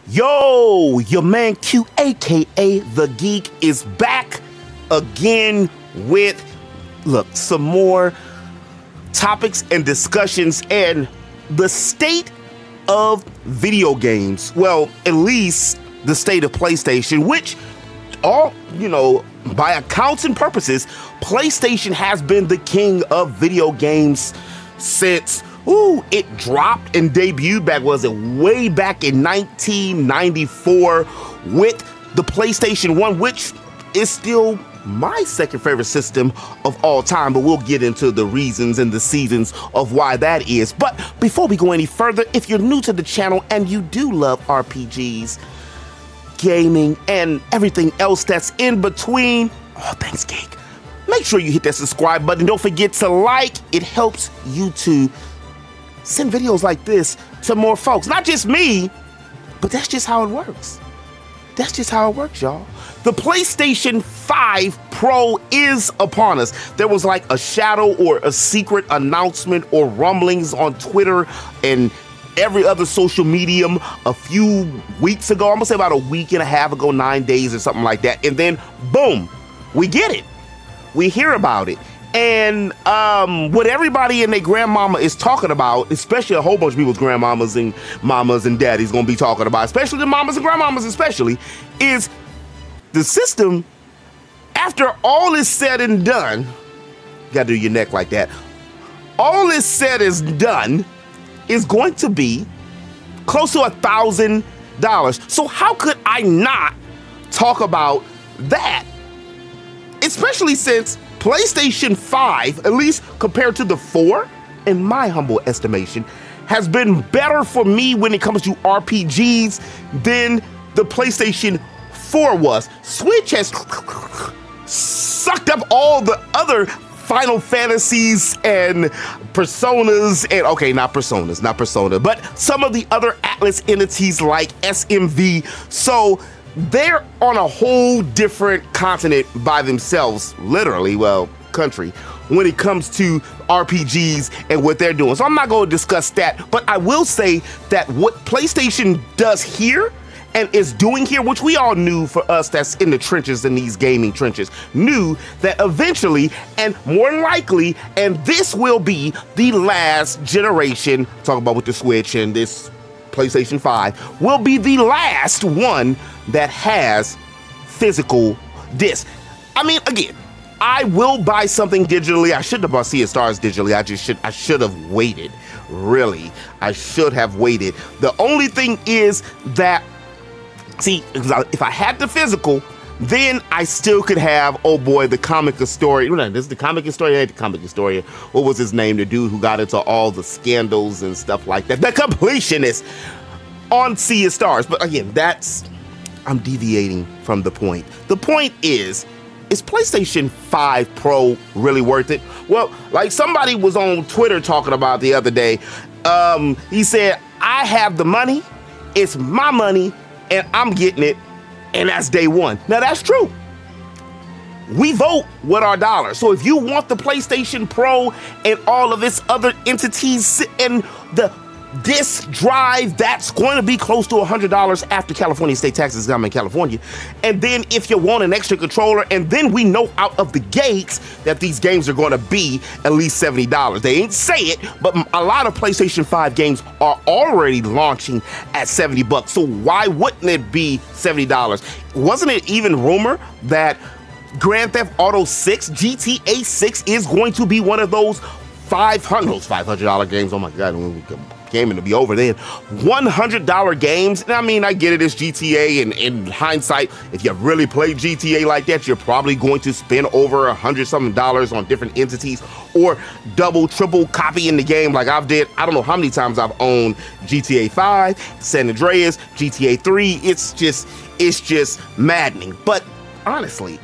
Yo, your man Q, aka The Geek, is back again with, some more topics and discussions and the state of video games. Well, at least the state of PlayStation, which by accounts and purposes, PlayStation has been the king of video games since it dropped and debuted way back in 1994 with the PlayStation 1, which is still my second favorite system of all time, but we'll get into the reasons and the seasons of why that is. But before we go any further, if you're new to the channel and you do love RPGs, gaming, and everything else that's in between, all things geek, make sure you hit that subscribe button. Don't forget to like. It helps YouTube send videos like this to more folks. Not just me, but that's just how it works. That's just how it works, y'all. The PlayStation 5 Pro is upon us. There was like a shadow or a secret announcement or rumblings on Twitter and every other social medium a few weeks ago. I'm gonna say about a week and a half ago, 9 days or something like that. And then boom, we get it. We hear about it. And what everybody and their grandmama is talking about, especially a whole bunch of people's grandmamas and mamas and daddies gonna be talking about, especially the mamas and grandmamas especially, is the system, after all is said and done, you gotta do your neck like that, all is said is done, is going to be close to $1,000. So how could I not talk about that? Especially since PlayStation 5, at least compared to the 4, in my humble estimation, has been better for me when it comes to RPGs than the PlayStation 4 was. Switch has sucked up all the other Final Fantasies and Personas, and okay, not Persona, but some of the other Atlas entities like SMV. So they're on a whole different continent by themselves, literally, well, country, when it comes to RPGs and what they're doing. So I'm not going to discuss that, but I will say that what PlayStation does here and is doing here, which we all knew, for us that's in the trenches, in these gaming trenches, knew that eventually and more likely, and this will be the last generation, talking about with the Switch and this PlayStation 5, will be the last one that has physical discs. I mean, again, I will buy something digitally. I shouldn't have bought Sea of Stars digitally. I should have waited. Really, I should have waited. The only thing is that, see, if I had the physical, then I still could have, oh boy, the comic historian. This is the comic historian. I hate the comic historian. What was his name? The dude who got into all the scandals and stuff like that. The completionist on Sea of Stars. But again, I'm deviating from the point. The point is PlayStation 5 Pro really worth it? Well, like somebody was on Twitter talking about the other day. He said, I have the money. It's my money. And I'm getting it, and that's day one. Now, that's true. We vote with our dollars. So if you want the PlayStation Pro and all of its other entities and the disc drive, that's going to be close to $100 after California state taxes come in California. And then if you want an extra controller, and then we know out of the gates that these games are going to be at least $70. They ain't say it, but a lot of PlayStation 5 games are already launching at $70. So why wouldn't it be $70? Wasn't it even rumor that Grand Theft Auto 6, GTA 6 is going to be one of those $500 games? Oh my God, gaming to be over then. $100 games. And I mean, I get it, it's GTA, and in hindsight, if you really played GTA like that, you're probably going to spend over $100-something on different entities, or double, triple copying the game like I've did. I don't know how many times I've owned GTA 5, San Andreas, GTA 3. It's just maddening. But honestly,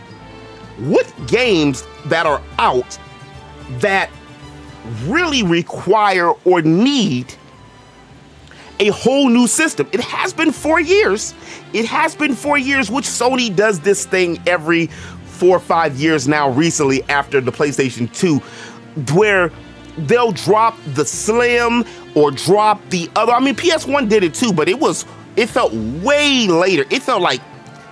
what games that are out that really require or need a whole new system? It has been 4 years. It has been 4 years, which Sony does this thing every 4 or 5 years now recently after the PlayStation 2, where they'll drop the Slim or drop the other. I mean, PS1 did it too, but it felt way later. It felt like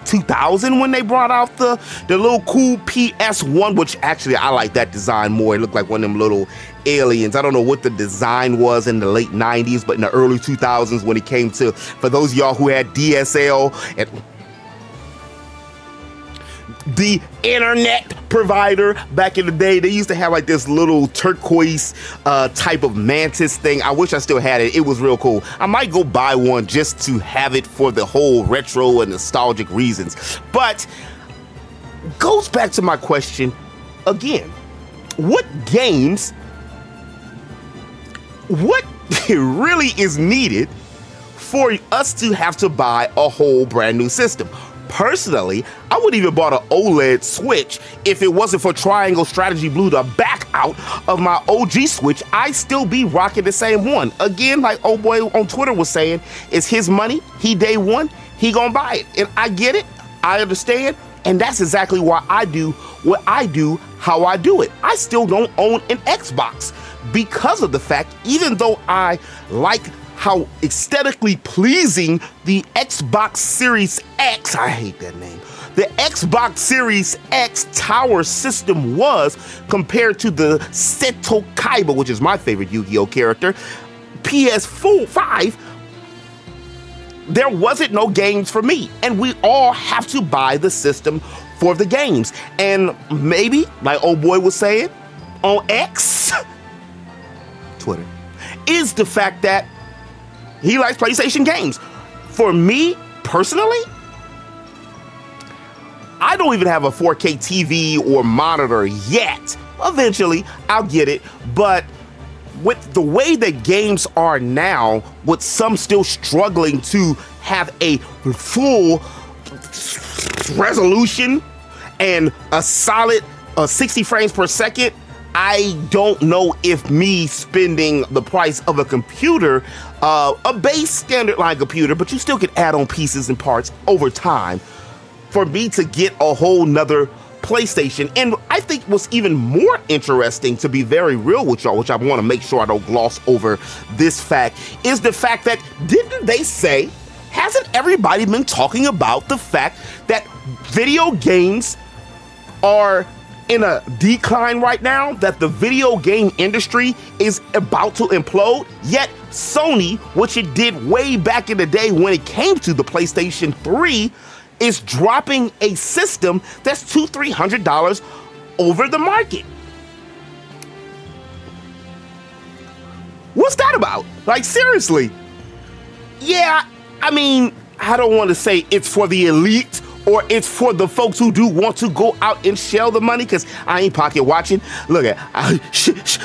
2000 when they brought out the little cool PS1, which actually I like that design more. It looked like one of them little aliens. I don't know what the design was in the late 90s, but in the early 2000s when it came to, for those of y'all who had DSL and the internet provider back in the day, they used to have like this little turquoise type of mantis thing. I wish I still had it. It was real cool. I might go buy one just to have it for the whole retro and nostalgic reasons. But goes back to my question again. What really is needed for us to have to buy a whole brand new system? Personally, I wouldn't even bought an OLED Switch if it wasn't for Triangle Strategy Blue to back out of my OG Switch. I'd still be rocking the same one. Again, like old boy on Twitter was saying, it's his money. He day one, he gonna buy it. And I get it, I understand, and that's exactly why I do what I do, how I do it. I still don't own an Xbox because of the fact, even though I like how aesthetically pleasing the Xbox Series X, I hate that name, the Xbox Series X tower system was compared to the Seto Kaiba, which is my favorite Yu-Gi-Oh character, PS5, there wasn't no games for me. And we all have to buy the system for the games. And maybe, like old boy was saying, on X, Twitter, is the fact that he likes PlayStation games. For me, personally, I don't even have a 4K TV or monitor yet. Eventually, I'll get it. But with the way that games are now, with some still struggling to have a full resolution and a solid 60 frames per second, I don't know if me spending the price of a computer, a base standard line computer, but you still can add on pieces and parts over time, for me to get a whole nother PlayStation. And I think what's even more interesting, to be very real with y'all, which I want to make sure I don't gloss over this fact, is the fact that, didn't they say, hasn't everybody been talking about the fact that video games are in a decline right now, that the video game industry is about to implode? Yet Sony, which it did way back in the day when it came to the PlayStation 3, is dropping a system that's $200-300 over the market. What's that about? Like, seriously. Yeah, I mean, I don't want to say it's for the elite or it's for the folks who do want to go out and shell the money, because I ain't pocket watching. Look at,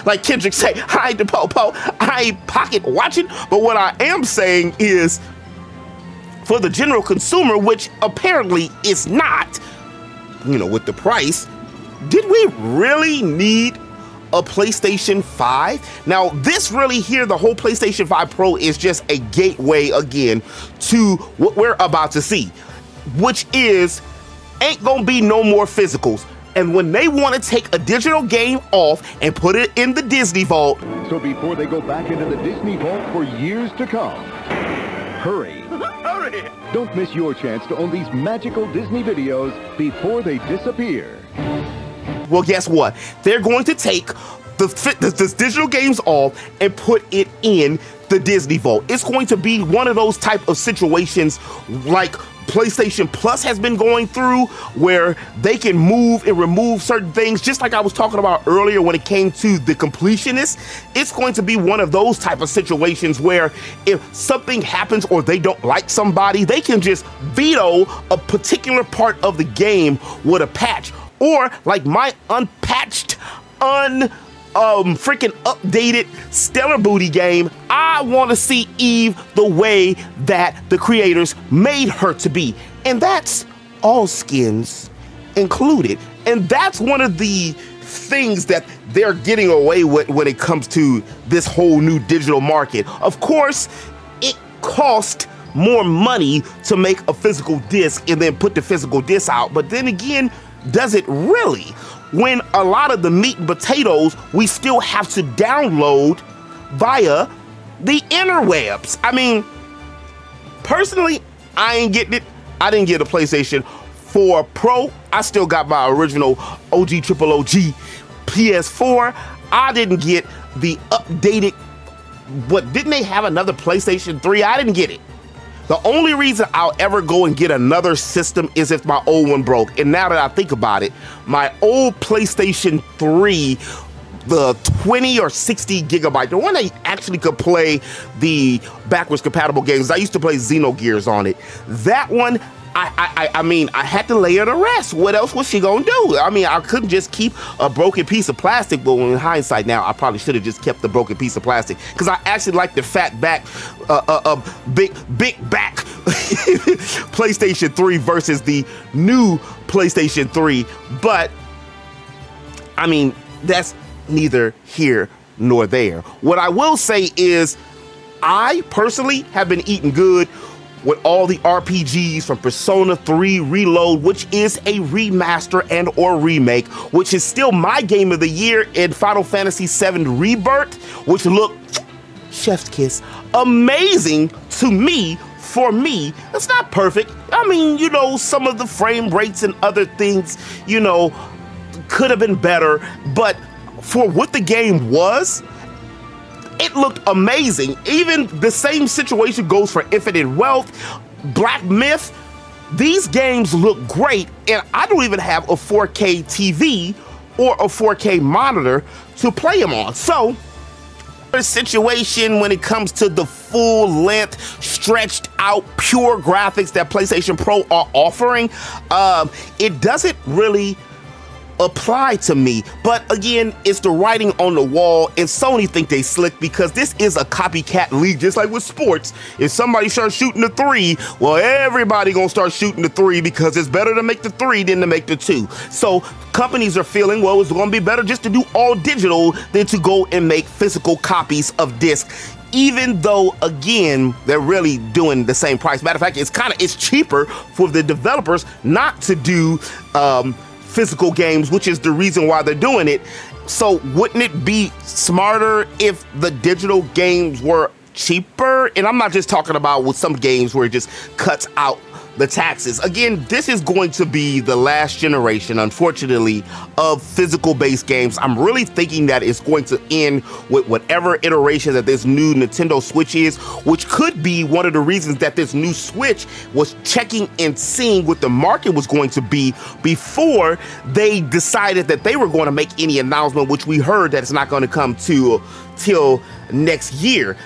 like Kendrick say, I ain't the po-po, I ain't pocket watching. But what I am saying is, for the general consumer, which apparently is not, you know, with the price, did we really need a PlayStation 5? Now, this really here, the whole PlayStation 5 Pro is just a gateway again to what we're about to see, which is, ain't gonna be no more physicals. And when they want to take a digital game off and put it in the Disney Vault. So before they go back into the Disney Vault for years to come, hurry. Hurry! Don't miss your chance to own these magical Disney videos before they disappear. Well, guess what? They're going to take the digital games off and put it in the Disney Vault. It's going to be one of those type of situations like PlayStation Plus has been going through, where they can move and remove certain things, just like I was talking about earlier when it came to the completionist. It's going to be one of those type of situations where if something happens or they don't like somebody, they can just veto a particular part of the game with a patch. Or like my unpatched, freaking updated Stellar Booty game, I want to see Eve the way that the creators made her to be. And that's all skins included. And that's one of the things that they're getting away with when it comes to this whole new digital market. Of course, it cost more money to make a physical disc and then put the physical disc out. But then again, does it really? When a lot of the meat and potatoes we still have to download via the interwebs. I mean, personally, I ain't getting it. I didn't get a PlayStation 4 Pro. I still got my original OG PS4. I didn't get the updated, what, didn't they have another PlayStation 3? I didn't get it. The only reason I'll ever go and get another system is if my old one broke. And now that I think about it, my old PlayStation 3, the 20 or 60 gigabyte, the one that actually could play the backwards compatible games. I used to play Xenogears on it. That one, I mean, I had to lay her to rest. What else was she gonna do? I mean, I couldn't just keep a broken piece of plastic, but in hindsight now, I probably should have just kept the broken piece of plastic, because I actually like the fat back, big back PlayStation 3 versus the new PlayStation 3. But, I mean, that's neither here nor there. What I will say is, I personally have been eating good with all the RPGs from Persona 3 Reload, which is a remaster and or remake, which is still my game of the year, in Final Fantasy VII Rebirth, which looked, chef's kiss, amazing to me. For me, it's not perfect. I mean, you know, some of the frame rates and other things, you know, could have been better, but for what the game was, it looked amazing. Even the same situation goes for Infinite Wealth, Black Myth. These games look great, and I don't even have a 4K TV or a 4K monitor to play them on. So, the situation when it comes to the full-length, stretched out, pure graphics that PlayStation Pro are offering, it doesn't really apply to me. But again, it's the writing on the wall, and Sony think they slick because this is a copycat league, just like with sports. If somebody starts shooting the 3, well, everybody gonna start shooting the 3 because it's better to make the 3 than to make the 2. So companies are feeling, well, it's gonna be better just to do all digital than to go and make physical copies of discs, even though, again, they're really doing the same price. Matter of fact, it's cheaper for the developers not to do physical games, which is the reason why they're doing it. So wouldn't it be smarter if the digital games were cheaper? And I'm not just talking about with some games where it just cuts out the taxes. Again, this is going to be the last generation, unfortunately, of physical-based games. I'm really thinking that it's going to end with whatever iteration that this new Nintendo Switch is, which could be one of the reasons that this new Switch was checking and seeing what the market was going to be before they decided that they were going to make any announcement, which we heard that it's not going to come to till next year.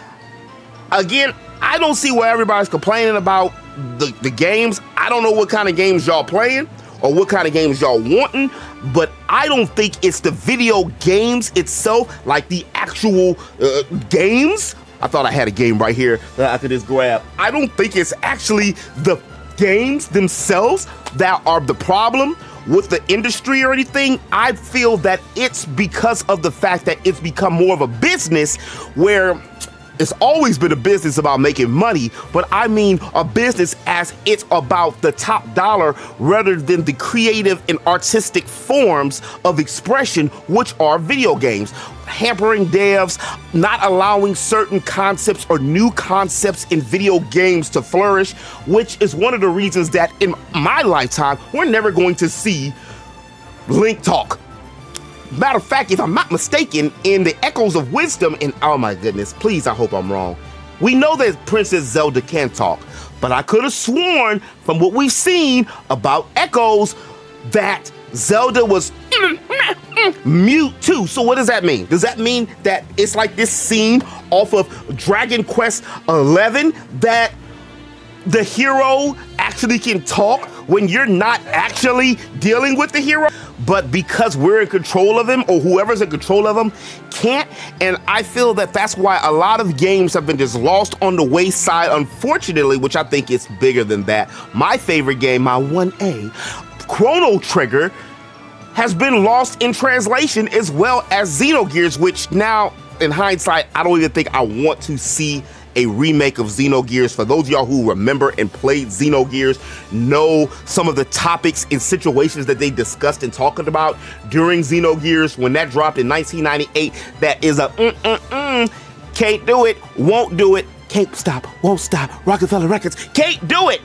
Again, I don't see why everybody's complaining about the games. I don't know what kind of games y'all playing or what kind of games y'all wanting, but I don't think it's the video games itself, like the actual games. I thought I had a game right here that I could just grab. I don't think it's actually the games themselves that are the problem with the industry or anything. I feel that it's because of the fact that it's become more of a business, where it's always been a business about making money, but I mean a business as it's about the top dollar rather than the creative and artistic forms of expression, which are video games. Hampering devs, not allowing certain concepts or new concepts in video games to flourish, which is one of the reasons that in my lifetime, we're never going to see Link talk. Matter of fact, if I'm not mistaken, in the Echoes of Wisdom, and oh my goodness, please, I hope I'm wrong. We know that Princess Zelda can talk, but I could have sworn from what we've seen about Echoes that Zelda was mute too. So what does that mean? Does that mean that it's like this scene off of Dragon Quest XI that the hero actually can talk when you're not actually dealing with the hero, but because we're in control of him, or whoever's in control of him can't? And I feel that that's why a lot of games have been just lost on the wayside, unfortunately, which I think is bigger than that. My favorite game, my 1A, Chrono Trigger, has been lost in translation, as well as Xenogears, which now, in hindsight, I don't even think I want to see a remake of Xenogears. For those of y'all who remember and played Xenogears, know some of the topics and situations that they discussed and talked about during Xenogears when that dropped in 1998. That is a can't do it, won't do it, can't stop, won't stop, Rockefeller Records, can't do it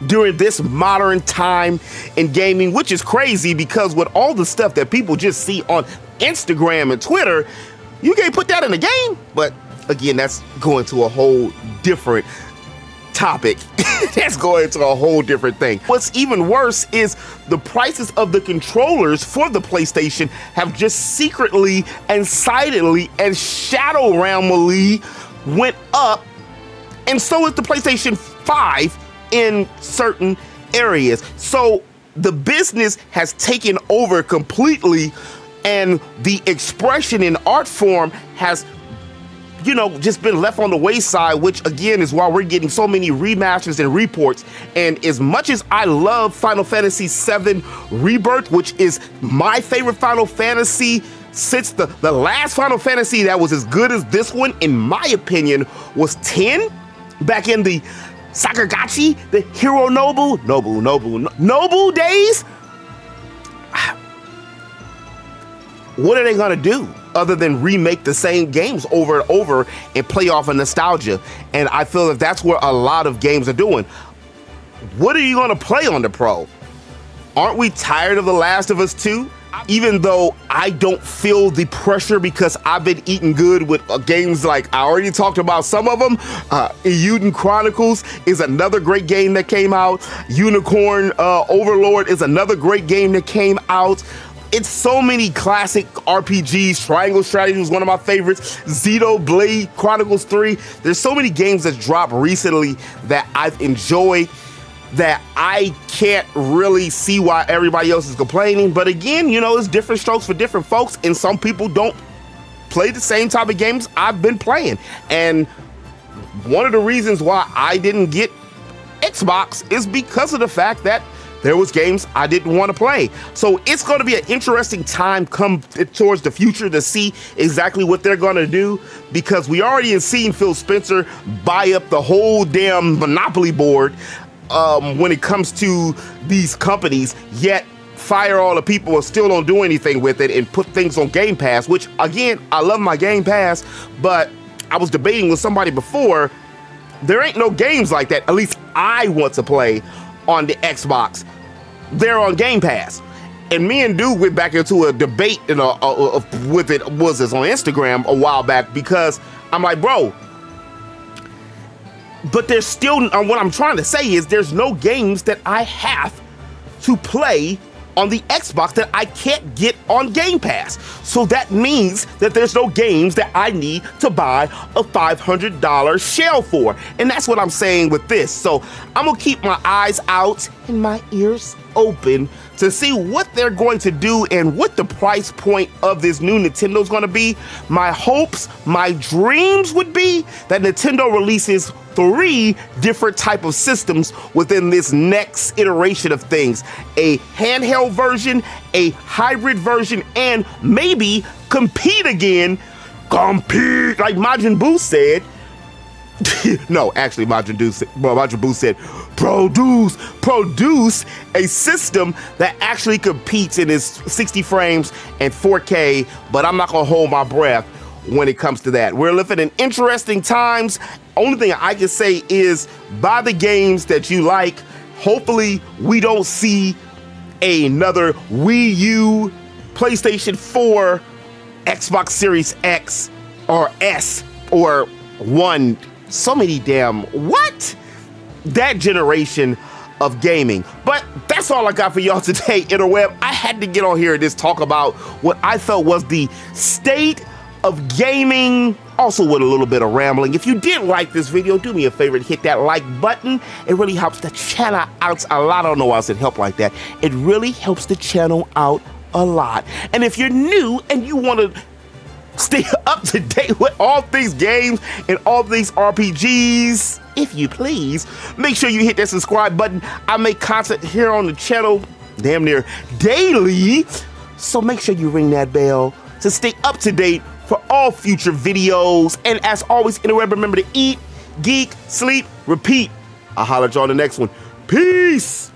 during this modern time in gaming, which is crazy because with all the stuff that people just see on Instagram and Twitter, you can't put that in a game. But again, that's going to a whole different topic. That's going to a whole different thing. What's even worse is the prices of the controllers for the PlayStation have just secretly and silently and shadow realmly went up, and so is the PlayStation 5 in certain areas. So the business has taken over completely, and the expression in art form has, you know, just been left on the wayside, which again is why we're getting so many remasters and reports. And as much as I love Final Fantasy VII Rebirth, which is my favorite Final Fantasy since the last Final Fantasy that was as good as this one, in my opinion, was 10 back in the Sakagachi, the Hero Nobu days. What are they gonna do other than remake the same games over and over and play off of nostalgia? And I feel that that's what a lot of games are doing. What are you gonna play on the Pro? Aren't we tired of The Last of Us 2? Even though I don't feel the pressure because I've been eating good with games like, I already talked about some of them. Eiyuden Chronicles is another great game that came out. Unicorn Overlord is another great game that came out. It's so many classic RPGs. Triangle Strategy was one of my favorites. Xenoblade Chronicles 3. There's so many games that dropped recently that I've enjoyed that I can't really see why everybody else is complaining. But again, you know, it's different strokes for different folks, and some people don't play the same type of games I've been playing. And one of the reasons why I didn't get Xbox is because of the fact that there was games I didn't want to play. So it's going to be an interesting time come towards the future to see exactly what they're going to do, because we already have seen Phil Spencer buy up the whole damn monopoly board when it comes to these companies, yet fire all the people and still don't do anything with it and put things on Game Pass, which again, I love my Game Pass, but I was debating with somebody before, there ain't no games like that, at least I want to play on the Xbox. They're on Game Pass. And me and Dude went back into a debate with it, was this on Instagram a while back, because I'm like, bro, but there's still, what I'm trying to say is there's no games that I have to play on the Xbox that I can't get on Game Pass. So that means that there's no games that I need to buy a $500 shell for. And that's what I'm saying with this. So I'm gonna keep my eyes out and my ears open to see what they're going to do and what the price point of this new Nintendo is gonna be. My hopes, my dreams would be that Nintendo releases 3 different type of systems within this next iteration of things. A handheld version, a hybrid version, and maybe compete again. Compete, like Majin Buu said. No, actually Majin Buu said, produce a system that actually competes in its 60 frames and 4K, but I'm not gonna hold my breath when it comes to that. We're living in interesting times. Only thing I can say is buy the games that you like. Hopefully we don't see another Wii U, PlayStation 4, Xbox Series X or S or 1. So many damn, what? That generation of gaming. But that's all I got for y'all today, interweb. I had to get on here and just talk about what I felt was the state of gaming, also with a little bit of rambling. If you did like this video, do me a favor and hit that like button. It really helps the channel out a lot. I don't know why I said help like that. It really helps the channel out a lot. And if you're new and you want to stay up to date with all these games and all these RPGs, if you please, make sure you hit that subscribe button. I make content here on the channel damn near daily, so make sure you ring that bell to stay up to date for all future videos. And as always, interweb, remember to eat, geek, sleep, repeat. I'll holler at y'all on the next one. Peace.